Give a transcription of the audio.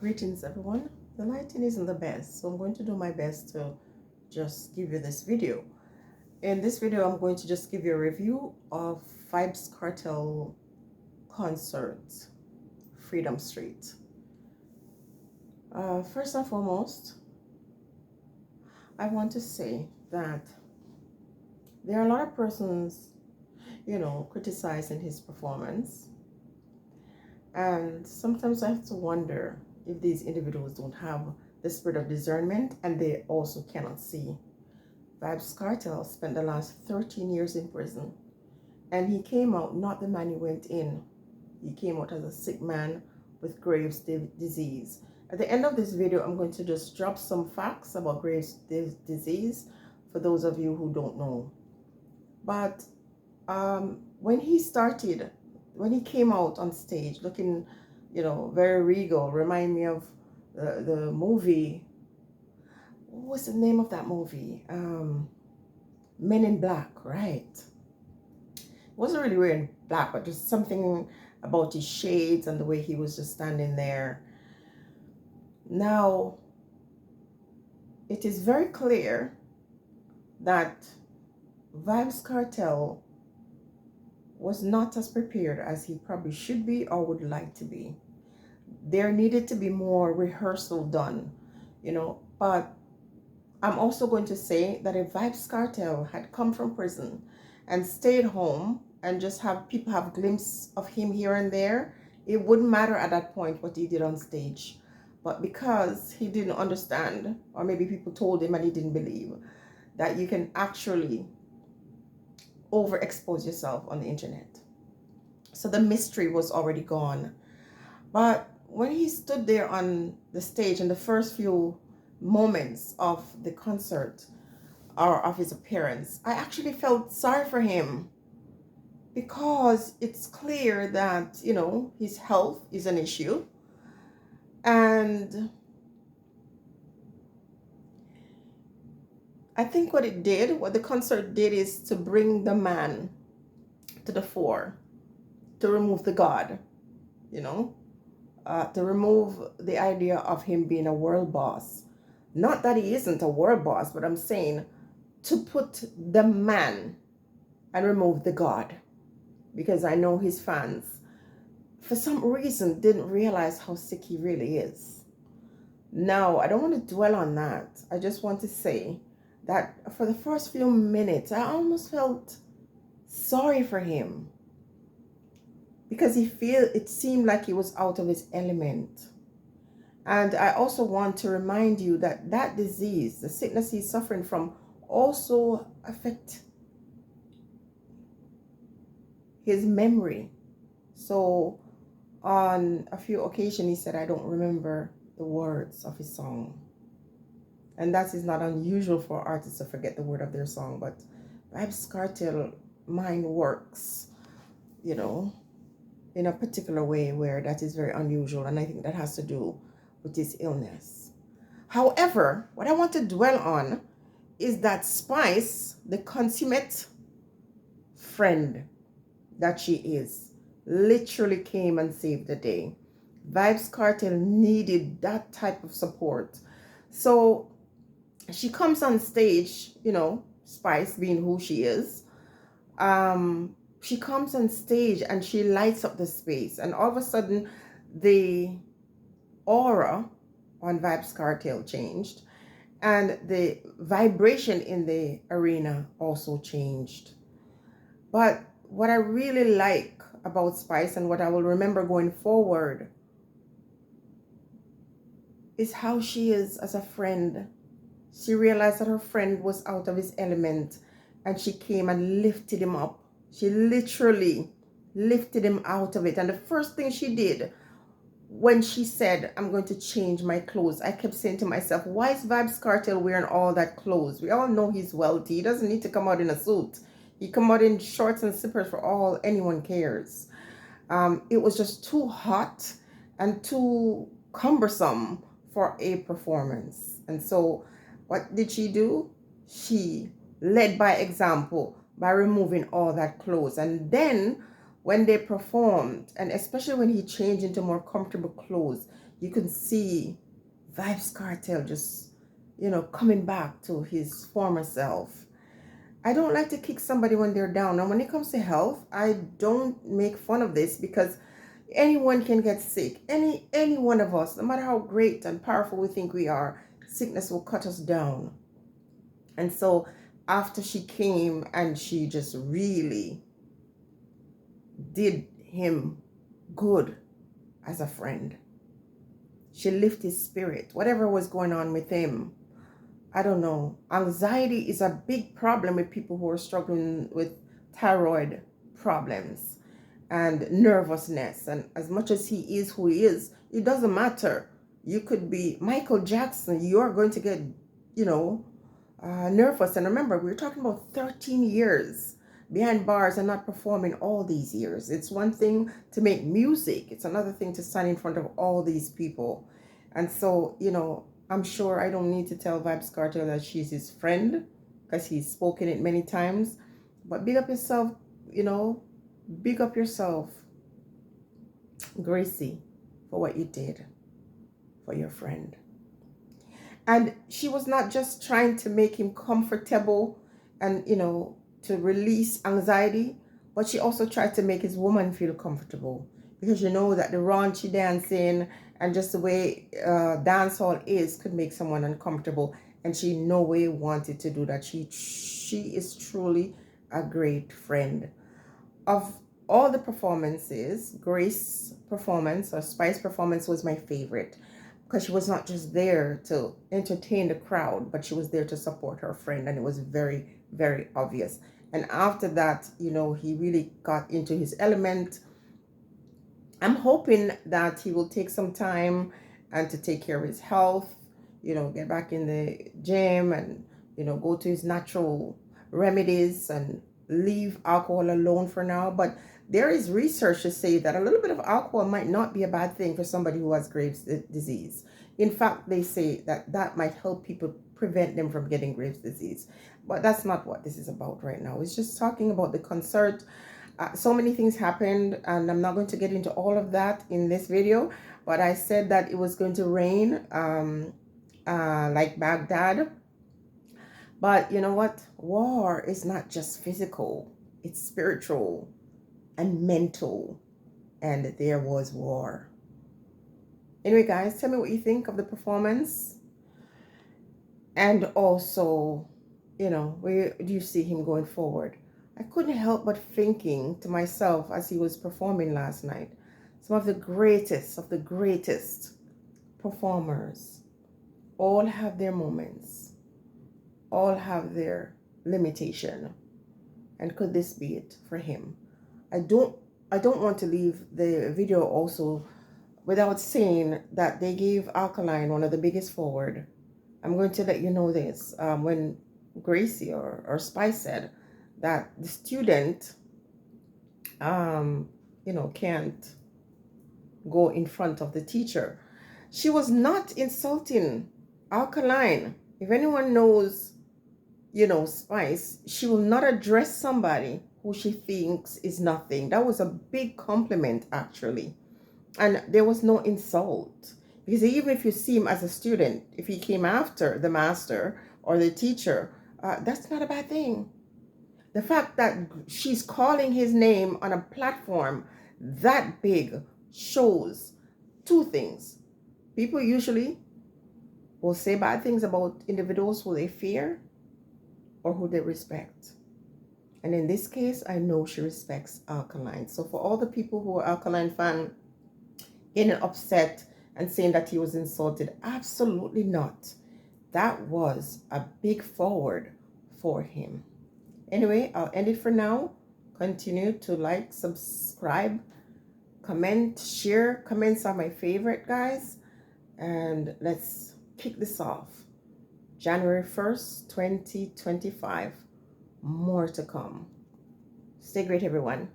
Greetings everyone. The lighting isn't the best, so I'm going to do my best to just give you this video. In this video, I'm going to just give you a review of Vybz Kartel concert, Freedom Street. First and foremost, I want to say that there are a lot of persons, criticizing his performance. And sometimes I have to wonder if these individuals don't have the spirit of discernment and they also cannot see. Vybz Kartel spent the last 13 years in prison, and he came out not the man he went in. He came out as a sick man with Graves' disease. At the end of this video, I'm going to just drop some facts about Graves' disease for those of you who don't know. But when he came out on stage looking, very regal, remind me of the movie. What was the name of that movie? Men in Black, right? Wasn't really wearing black, but just something about his shades and the way he was just standing there. Now, it is very clear that Vybz Kartel was not as prepared as he probably should be or would like to be. There needed to be more rehearsal done, but I'm also going to say that if Vybz Kartel had come from prison and stayed home and just have people have a glimpse of him here and there, it wouldn't matter at that point what he did on stage. But because he didn't understand, or maybe people told him and he didn't believe, that you can actually overexpose yourself on the internet. So the mystery was already gone. But when he stood there on the stage in the first few moments of the concert or of his appearance, I actually felt sorry for him, because it's clear that, his health is an issue. And I think what the concert did, is to bring the man to the fore, to remove the God, to remove the idea of him being a world boss. Not that he isn't a world boss, but I'm saying to put the man and remove the God. Because I know his fans, for some reason, didn't realize how sick he really is. Now, I don't want to dwell on that. I just want to say that for the first few minutes, I almost felt sorry for him, because it seemed like he was out of his element. And I also want to remind you that that disease, the sickness he's suffering from, also affect his memory. So on a few occasions, he said, I don't remember the words of his song. And that is not unusual for artists to forget the word of their song, but Vybz Kartel mind works, in a particular way where that is very unusual. And I think that has to do with his illness. However, what I want to dwell on is that Spice, the consummate friend that she is, literally came and saved the day. Vybz Kartel needed that type of support. So she comes on stage, Spice being who she is, she comes on stage and she lights up the space, and all of a sudden the aura on Vybz Kartel changed, and the vibration in the arena also changed. But what I really like about Spice, and what I will remember going forward, is how she is as a friend. She realized that her friend was out of his element, and she came and lifted him up. She literally lifted him out of it. And the first thing she did when she said, I'm going to change my clothes, I kept saying to myself, why is Vybz Kartel wearing all that clothes? We all know he's wealthy. He doesn't need to come out in a suit. He come out in shorts and slippers for all anyone cares. It was just too hot and too cumbersome for a performance. And so what did she do? She led by example by removing all that clothes. And then when they performed, and especially when he changed into more comfortable clothes, You can see Vybz Kartel just, coming back to his former self. I don't like to kick somebody when they're down. And when it comes to health, I don't make fun of this because anyone can get sick. Any one of us, no matter how great and powerful we think we are, sickness will cut us down. And so after she came and she just really did him good as a friend, she lifted his spirit, whatever was going on with him. I don't know. Anxiety is a big problem with people who are struggling with thyroid problems and nervousness. And as much as he is who he is, it doesn't matter. You could be Michael Jackson. You are going to get, nervous. And remember, we were talking about 13 years behind bars and not performing all these years. It's one thing to make music. It's another thing to stand in front of all these people. And so, I'm sure I don't need to tell Vybz Kartel that she's his friend because he's spoken it many times. But big up yourself, big up yourself, Gracie, for what you did for your friend. And she was not just trying to make him comfortable and, to release anxiety, but she also tried to make his woman feel comfortable. Because you know that the raunchy dancing and just the way dancehall is could make someone uncomfortable. And she in no way wanted to do that. She is truly a great friend. Of all the performances, Grace's performance or Spice performance was my favorite. Because she was not just there to entertain the crowd, but she was there to support her friend. And it was very, very obvious. And after that, he really got into his element. I'm hoping that he will take some time and to take care of his health, get back in the gym and, go to his natural remedies and leave alcohol alone for now. But there is research to say that a little bit of alcohol might not be a bad thing for somebody who has Graves' disease. In fact, they say that might help people prevent them from getting Graves' disease. But that's not what this is about right now. It's just talking about the concert. So many things happened, and I'm not going to get into all of that in this video. But I said that it was going to rain like Baghdad. But you know what? War is not just physical. It's spiritual and mental. And there was war. Anyway, guys, tell me what you think of the performance. And also, where do you see him going forward? I couldn't help but thinking to myself as he was performing last night, some of the greatest performers all have their moments, all have their limitation. And could this be it for him? I don't want to leave the video also without saying that they gave Alkaline one of the biggest forward. I'm going to let you know this. When Gracie or Spice said that the student, can't go in front of the teacher, she was not insulting Alkaline. If anyone knows, Spice, she will not address somebody who she thinks is nothing. That was a big compliment, actually. And there was no insult. Because even if you see him as a student, if he came after the master or the teacher, that's not a bad thing. The fact that she's calling his name on a platform that big shows two things. People usually will say bad things about individuals who they fear or who they respect. And in this case, I know she respects Alkaline. So for all the people who are Alkaline fan getting upset and saying that he was insulted, absolutely not. That was a big forward for him. Anyway, I'll end it for now. Continue to like, subscribe, comment, share. Comments are my favorite, guys. And let's kick this off. January 1st, 2025. More to come. Stay great, everyone.